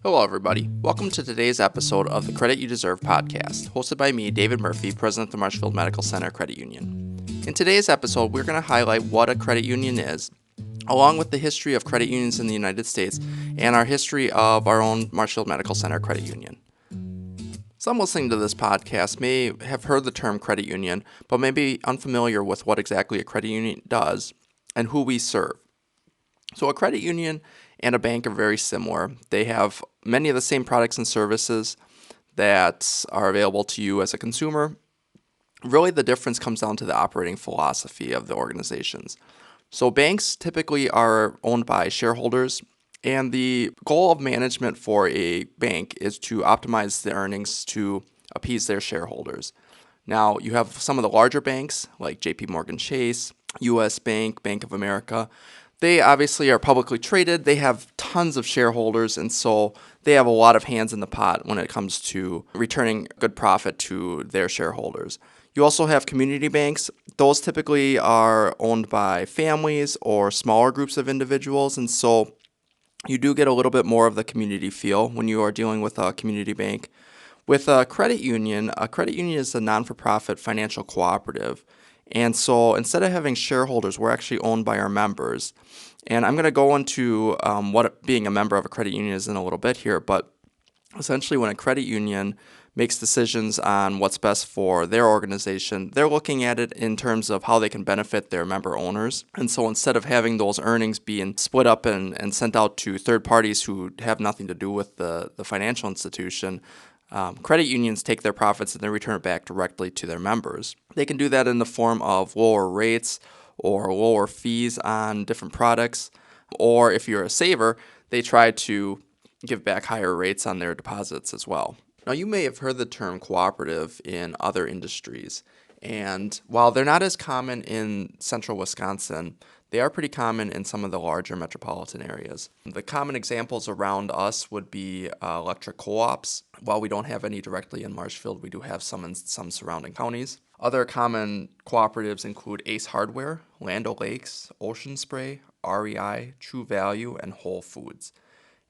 Hello, everybody. Welcome to today's episode of the Credit You Deserve podcast, hosted by me, David Murphy, president of the Marshfield Medical Center Credit Union. In today's episode, we're going to highlight what a credit union is, along with the history of credit unions in the United States and our history of our own Marshfield Medical Center Credit Union. Some listening to this podcast may have heard the term credit union, but may be unfamiliar with what exactly a credit union does and who we serve. So a credit union and a bank are very similar. They have many of the same products and services that are available to you as a consumer. Really, the difference comes down to the operating philosophy of the organizations. So banks typically are owned by shareholders, and the goal of management for a bank is to optimize the earnings to appease their shareholders. Now, you have some of the larger banks like JP Morgan Chase, US Bank, Bank of America. They obviously are publicly traded. They have tons of shareholders, and so they have a lot of hands in the pot when it comes to returning good profit to their shareholders. You also have community banks. Those typically are owned by families or smaller groups of individuals, and so you do get a little bit more of the community feel when you are dealing with a community bank. With a credit union is a non-for-profit financial cooperative. And so instead of having shareholders, we're actually owned by our members. And I'm going to go into what being a member of a credit union is in a little bit here. But essentially, when a credit union makes decisions on what's best for their organization, they're looking at it in terms of how they can benefit their member owners. And so instead of having those earnings being split up and sent out to third parties who have nothing to do with the financial institution, credit unions take their profits and they return it back directly to their members. They can do that in the form of lower rates or lower fees on different products, or if you're a saver, they try to give back higher rates on their deposits as well. Now, you may have heard the term cooperative in other industries, and while they're not as common in central Wisconsin, they are pretty common in some of the larger metropolitan areas. The common examples around us would be electric co-ops. While we don't have any directly in Marshfield, we do have some in some surrounding counties. Other common cooperatives include Ace Hardware, Land O'Lakes, Ocean Spray, REI, True Value, and Whole Foods.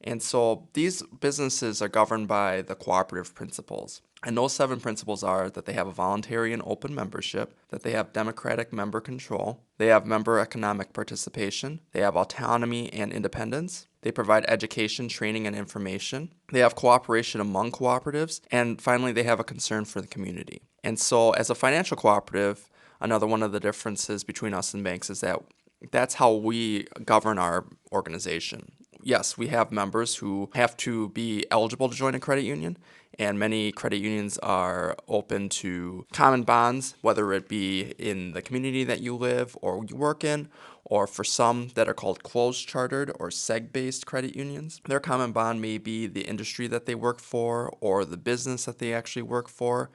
And so these businesses are governed by the cooperative principles. And those 7 principles are that they have a voluntary and open membership, that they have democratic member control, they have member economic participation, they have autonomy and independence, they provide education, training, and information, they have cooperation among cooperatives, and finally, they have a concern for the community. And so as a financial cooperative, another one of the differences between us and banks is that that's how we govern our organization. Yes, we have members who have to be eligible to join a credit union, and many credit unions are open to common bonds, whether it be in the community that you live or you work in, or for some that are called closed chartered or seg-based credit unions. Their common bond may be the industry that they work for or the business that they actually work for.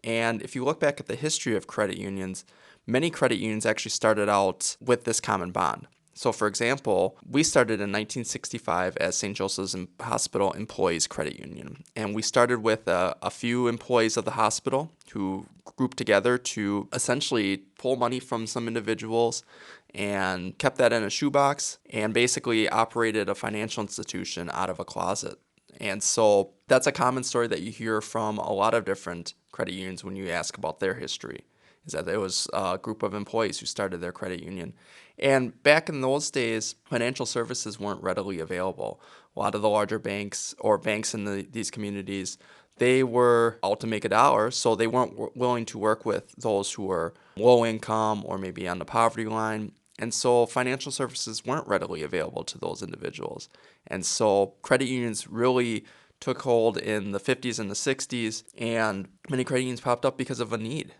And if you look back at the history of credit unions, many credit unions actually started out with this common bond. So, for example, we started in 1965 as St. Joseph's Hospital Employees Credit Union. And we started with a few employees of the hospital who grouped together to essentially pull money from some individuals and kept that in a shoebox and basically operated a financial institution out of a closet. And so that's a common story that you hear from a lot of different credit unions when you ask about their history, is that there was a group of employees who started their credit union. And back in those days, financial services weren't readily available. A lot of the larger banks or banks in these communities, they were out to make a dollar, so they weren't willing to work with those who were low income or maybe on the poverty line. And so financial services weren't readily available to those individuals. And so credit unions really took hold in the 50s and the 60s, and many credit unions popped up because of a need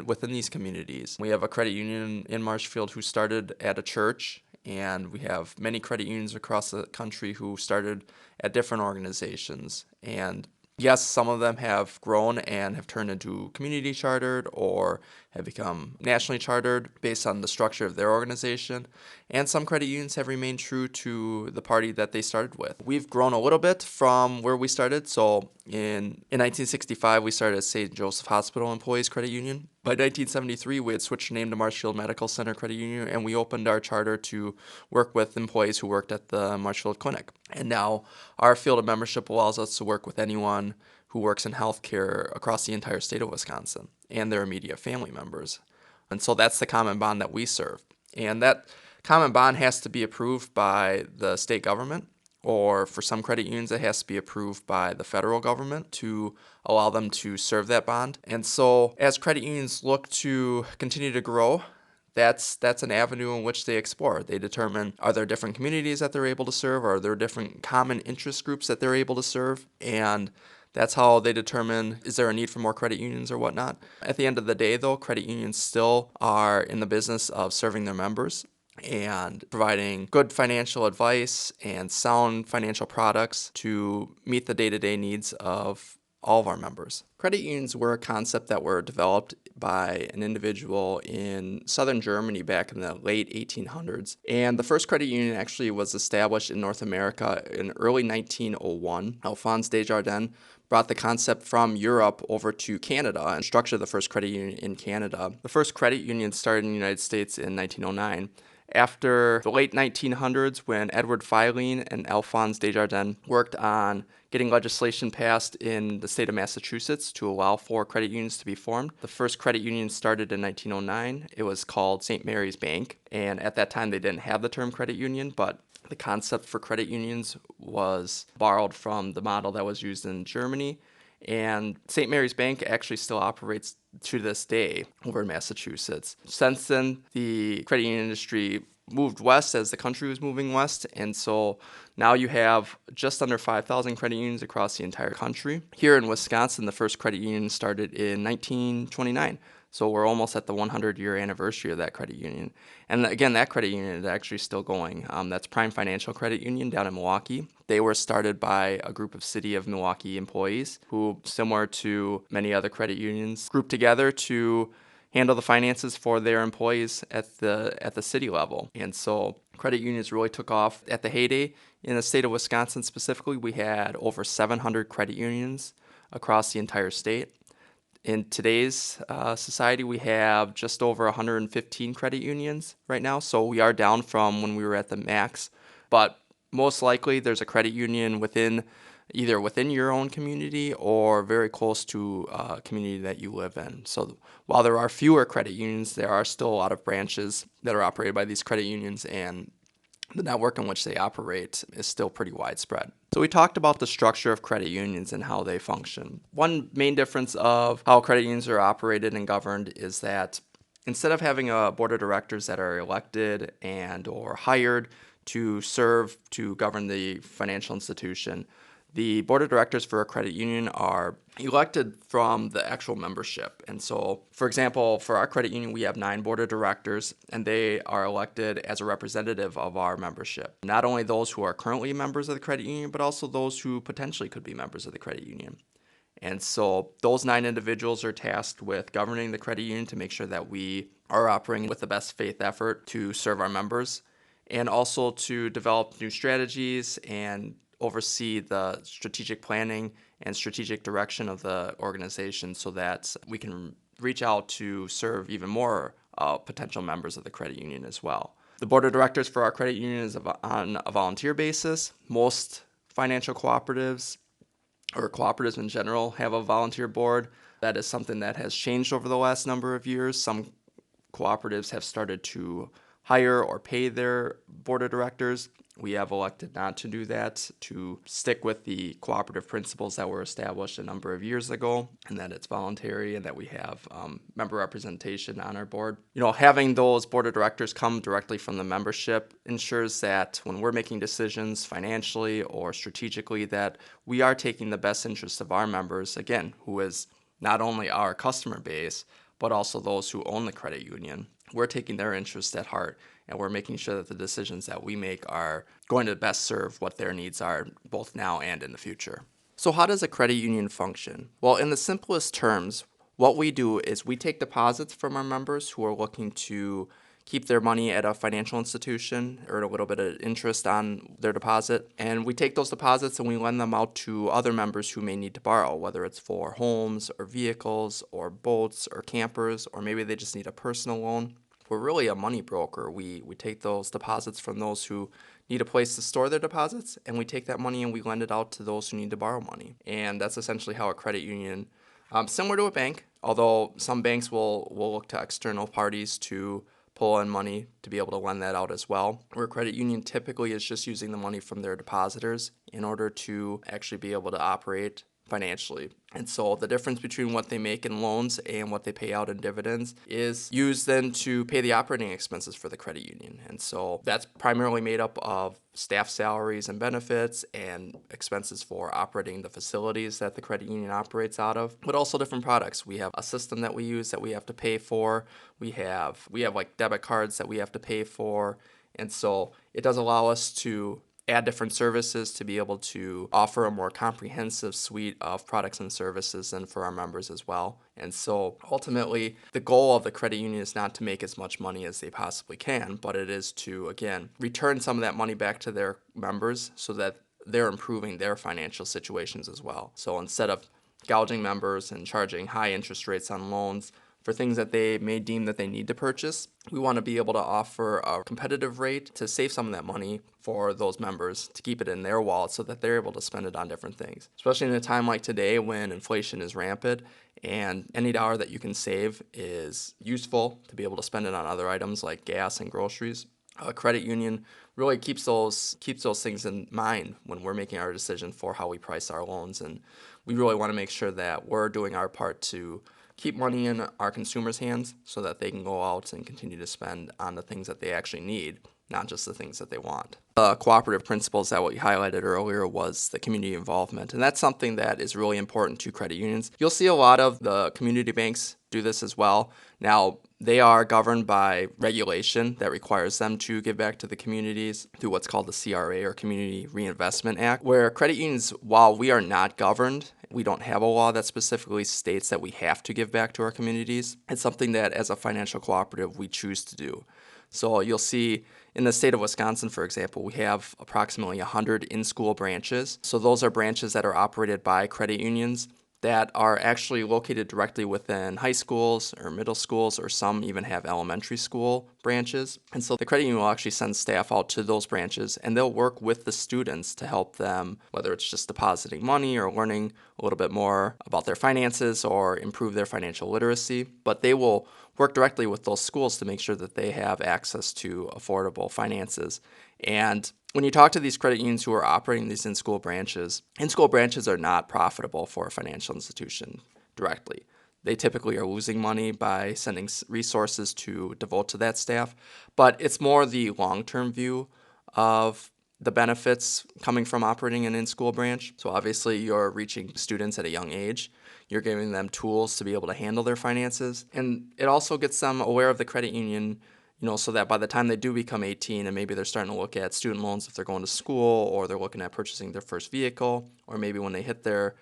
within these communities. We have a credit union in Marshfield who started at a church, and we have many credit unions across the country who started at different organizations. And yes, some of them have grown and have turned into community chartered or have become nationally chartered based on the structure of their organization. And some credit unions have remained true to the party that they started with. We've grown a little bit from where we started. So in 1965, we started as St. Joseph Hospital Employees Credit Union. By 1973, we had switched name to Marshfield Medical Center Credit Union, and we opened our charter to work with employees who worked at the Marshfield Clinic. And now our field of membership allows us to work with anyone who works in healthcare across the entire state of Wisconsin and their immediate family members. And so that's the common bond that we serve. And that common bond has to be approved by the state government, or for some credit unions, it has to be approved by the federal government to allow them to serve that bond. And so as credit unions look to continue to grow, that's an avenue in which they explore. They determine, are there different communities that they're able to serve? Are there different common interest groups that they're able to serve? And that's how they determine, is there a need for more credit unions or whatnot? At the end of the day, though, credit unions still are in the business of serving their members and providing good financial advice and sound financial products to meet the day-to-day needs of all of our members. Credit unions were a concept that were developed by an individual in southern Germany back in the late 1800s. And the first credit union actually was established in North America in early 1901. Alphonse Desjardins brought the concept from Europe over to Canada and structured the first credit union in Canada. The first credit union started in the United States in 1909. After the late 1900s, when Edward Filene and Alphonse Desjardins worked on getting legislation passed in the state of Massachusetts to allow for credit unions to be formed, the first credit union started in 1909. It was called St. Mary's Bank, and at that time they didn't have the term credit union, but the concept for credit unions was borrowed from the model that was used in Germany. And St. Mary's Bank actually still operates to this day over in Massachusetts. Since then, the credit union industry moved west as the country was moving west, and so now you have just under 5,000 credit unions across the entire country. Here in Wisconsin, the first credit union started in 1929. So we're almost at the 100-year anniversary of that credit union. And again, that credit union is actually still going. That's Prime Financial Credit Union down in Milwaukee. They were started by a group of City of Milwaukee employees who, similar to many other credit unions, grouped together to handle the finances for their employees at the city level. And so credit unions really took off at the heyday. In the state of Wisconsin specifically, we had over 700 credit unions across the entire state. In today's society, we have just over 115 credit unions right now, so we are down from when we were at the max. But most likely, there's a credit union either within your own community or very close to a community that you live in. So while there are fewer credit unions, there are still a lot of branches that are operated by these credit unions, and the network in which they operate is still pretty widespread. So we talked about the structure of credit unions and how they function. One main difference of how credit unions are operated and governed is that instead of having a board of directors that are elected and or hired to serve to govern the financial institution, the board of directors for a credit union are elected from the actual membership. And so, for example, for our credit union, we have 9 board of directors, and they are elected as a representative of our membership. Not only those who are currently members of the credit union, but also those who potentially could be members of the credit union. And so those 9 individuals are tasked with governing the credit union to make sure that we are operating with the best faith effort to serve our members, and also to develop new strategies and oversee the strategic planning and strategic direction of the organization so that we can reach out to serve even more potential members of the credit union as well. The board of directors for our credit union is on a volunteer basis. Most financial cooperatives or cooperatives in general have a volunteer board. That is something that has changed over the last number of years. Some cooperatives have started to hire or pay their board of directors. We have elected not to do that, to stick with the cooperative principles that were established a number of years ago, and that it's voluntary and that we have member representation on our board. Having those board of directors come directly from the membership ensures that when we're making decisions financially or strategically, that we are taking the best interests of our members, again, who is not only our customer base, but also those who own the credit union. We're taking their interests at heart, and we're making sure that the decisions that we make are going to best serve what their needs are, both now and in the future. So how does a credit union function? Well, in the simplest terms, what we do is we take deposits from our members who are looking to keep their money at a financial institution, earn a little bit of interest on their deposit, and we take those deposits and we lend them out to other members who may need to borrow, whether it's for homes or vehicles or boats or campers, or maybe they just need a personal loan. We're really a money broker. We take those deposits from those who need a place to store their deposits, and we take that money and we lend it out to those who need to borrow money. And that's essentially how a credit union, similar to a bank, although some banks will look to external parties to pull in money to be able to lend that out as well, where a credit union typically is just using the money from their depositors in order to actually be able to operate financially. And so the difference between what they make in loans and what they pay out in dividends is used then to pay the operating expenses for the credit union. And so that's primarily made up of staff salaries and benefits and expenses for operating the facilities that the credit union operates out of, but also different products. We have a system that we use that we have to pay for. We have like debit cards that we have to pay for. And so it does allow us to add different services to be able to offer a more comprehensive suite of products and services and for our members as well. And so ultimately, the goal of the credit union is not to make as much money as they possibly can, but it is to, again, return some of that money back to their members so that they're improving their financial situations as well. So instead of gouging members and charging high interest rates on loans for things that they may deem that they need to purchase, we want to be able to offer a competitive rate to save some of that money for those members to keep it in their wallet so that they're able to spend it on different things. Especially in a time like today when inflation is rampant and any dollar that you can save is useful to be able to spend it on other items like gas and groceries. A credit union really keeps those things in mind when we're making our decision for how we price our loans, and we really want to make sure that we're doing our part to keep money in our consumers' hands so that they can go out and continue to spend on the things that they actually need, not just the things that they want. The cooperative principles that we highlighted earlier was the community involvement, and that's something that is really important to credit unions. You'll see a lot of the community banks do this as well. Now, they are governed by regulation that requires them to give back to the communities through what's called the CRA, or Community Reinvestment Act, where credit unions, while we are not governed, we don't have a law that specifically states that we have to give back to our communities. It's something that as a financial cooperative we choose to do. So you'll see in the state of Wisconsin, for example, we have approximately 100 in-school branches. So those are branches that are operated by credit unions that are actually located directly within high schools or middle schools, or some even have elementary school branches. And so the credit union will actually send staff out to those branches, and they'll work with the students to help them, whether it's just depositing money or learning a little bit more about their finances or improve their financial literacy. But they will work directly with those schools to make sure that they have access to affordable finances. And when you talk to these credit unions who are operating these in-school branches are not profitable for a financial institution directly. They typically are losing money by sending resources to devote to that staff, but it's more the long-term view of the benefits coming from operating an in-school branch. So obviously you're reaching students at a young age. You're giving them tools to be able to handle their finances, and it also gets them aware of the credit union, so that by the time they do become 18 and maybe they're starting to look at student loans if they're going to school, or they're looking at purchasing their first vehicle, or maybe when they hit their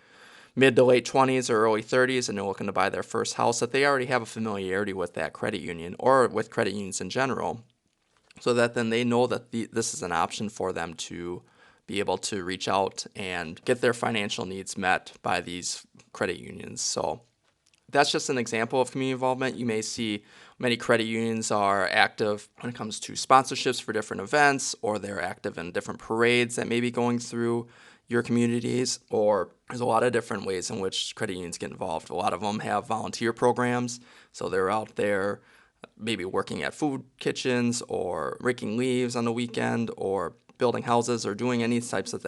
mid to late 20s or early 30s and they're looking to buy their first house, that they already have a familiarity with that credit union or with credit unions in general, so that then they know that this is an option for them to be able to reach out and get their financial needs met by these credit unions. So that's just an example of community involvement. You may see many credit unions are active when it comes to sponsorships for different events, or they're active in different parades that may be going through your communities, or there's a lot of different ways in which credit unions get involved. A lot of them have volunteer programs, so they're out there maybe working at food kitchens or raking leaves on the weekend or building houses or doing any types of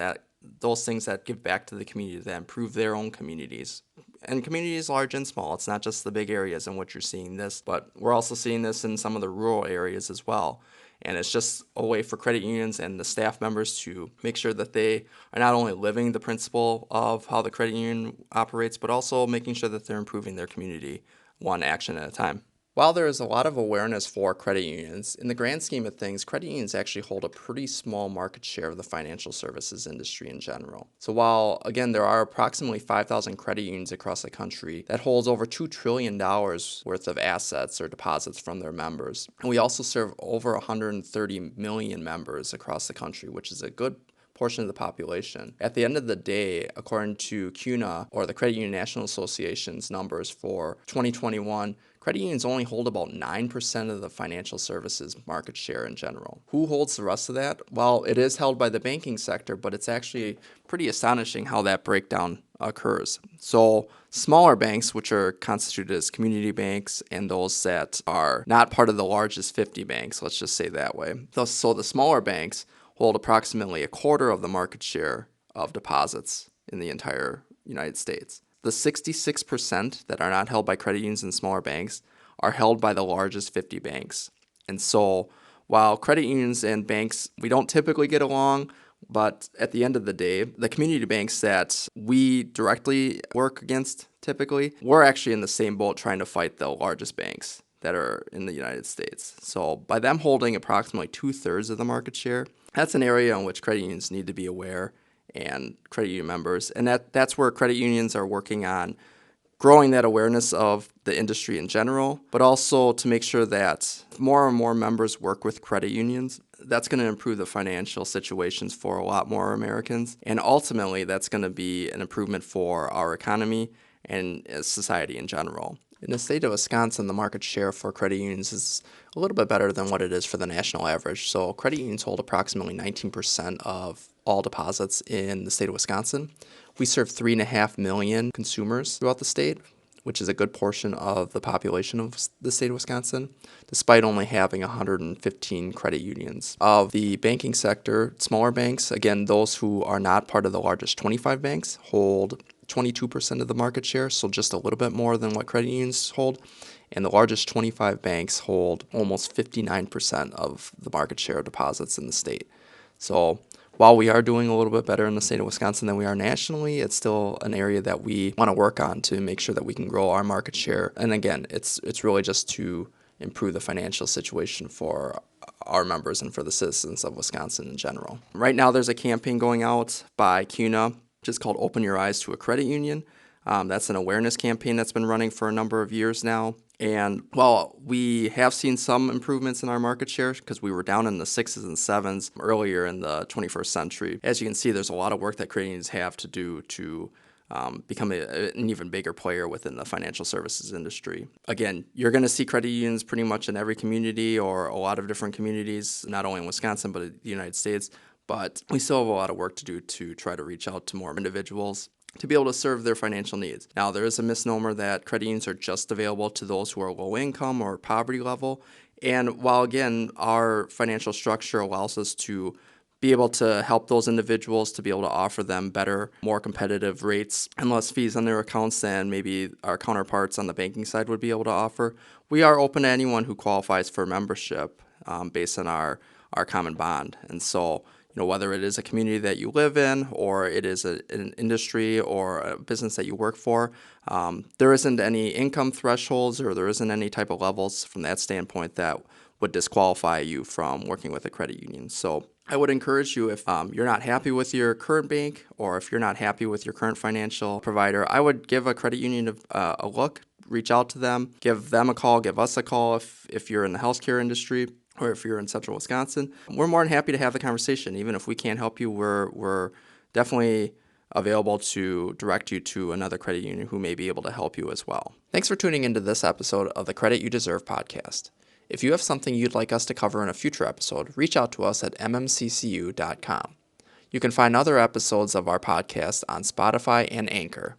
those things that give back to the community, that improve their own communities. And communities large and small. It's not just the big areas in which you're seeing this, but we're also seeing this in some of the rural areas as well. And it's just a way for credit unions and the staff members to make sure that they are not only living the principle of how the credit union operates, but also making sure that they're improving their community one action at a time. While there is a lot of awareness for credit unions, in the grand scheme of things, credit unions actually hold a pretty small market share of the financial services industry in general. So while, again, there are approximately 5,000 credit unions across the country, that holds over $2 trillion worth of assets or deposits from their members. And we also serve over 130 million members across the country, which is a good portion of the population. At the end of the day, according to CUNA, or the Credit Union National Association's numbers for 2021, credit unions only hold about 9% of the financial services market share in general. Who holds the rest of that? Well, it is held by the banking sector, but it's actually pretty astonishing how that breakdown occurs. So smaller banks, which are constituted as community banks, and those that are not part of the largest 50 banks, let's just say that way. So the smaller banks hold approximately a quarter of the market share of deposits in the entire United States. The 66% that are not held by credit unions and smaller banks are held by the largest 50 banks. And so while credit unions and banks, we don't typically get along, but at the end of the day, the community banks that we directly work against typically, we're actually in the same boat trying to fight the largest banks that are in the United States. So by them holding approximately 2/3 of the market share, that's an area in which credit unions need to be aware, and credit union members. And that's where credit unions are working on growing that awareness of the industry in general, but also to make sure that more and more members work with credit unions. That's going to improve the financial situations for a lot more Americans. And ultimately, that's going to be an improvement for our economy and society in general. In the state of Wisconsin, the market share for credit unions is a little bit better than what it is for the national average. So credit unions hold approximately 19% of all deposits in the state of Wisconsin. We serve 3.5 million consumers throughout the state, which is a good portion of the population of the state of Wisconsin, despite only having 115 credit unions. Of the banking sector, smaller banks, again, those who are not part of the largest 25 banks, hold 22% of the market share, so just a little bit more than what credit unions hold. And the largest 25 banks hold almost 59% of the market share of deposits in the state. So while we are doing a little bit better in the state of Wisconsin than we are nationally, it's still an area that we want to work on to make sure that we can grow our market share. And again, it's really just to improve the financial situation for our members and for the citizens of Wisconsin in general. Right now, there's a campaign going out by CUNA, which is called Open Your Eyes to a Credit Union. That's an awareness campaign that's been running for a number of years now. And while we have seen some improvements in our market share, because we were down in the 6s and 7s earlier in the 21st century, as you can see, there's a lot of work that credit unions have to do to become an even bigger player within the financial services industry. Again, you're going to see credit unions pretty much in every community or a lot of different communities, not only in Wisconsin, but in the United States. But we still have a lot of work to do to try to reach out to more individuals to be able to serve their financial needs. Now, there is a misnomer that credit unions are just available to those who are low income or poverty level. And while, again, our financial structure allows us to be able to help those individuals to be able to offer them better, more competitive rates and less fees on their accounts than maybe our counterparts on the banking side would be able to offer, we are open to anyone who qualifies for membership based on our common bond. And so, whether it is a community that you live in or it is an industry or a business that you work for, there isn't any income thresholds or there isn't any type of levels from that standpoint that would disqualify you from working with a credit union. So I would encourage you, if you're not happy with your current bank or if you're not happy with your current financial provider, I would give a credit union a look, reach out to them, give them a call, give us a call if you're in the healthcare industry, or if you're in central Wisconsin. We're more than happy to have the conversation. Even if we can't help you, we're definitely available to direct you to another credit union who may be able to help you as well. Thanks for tuning into this episode of the Credit You Deserve podcast. If you have something you'd like us to cover in a future episode, reach out to us at MMCCU.com. You can find other episodes of our podcast on Spotify and Anchor.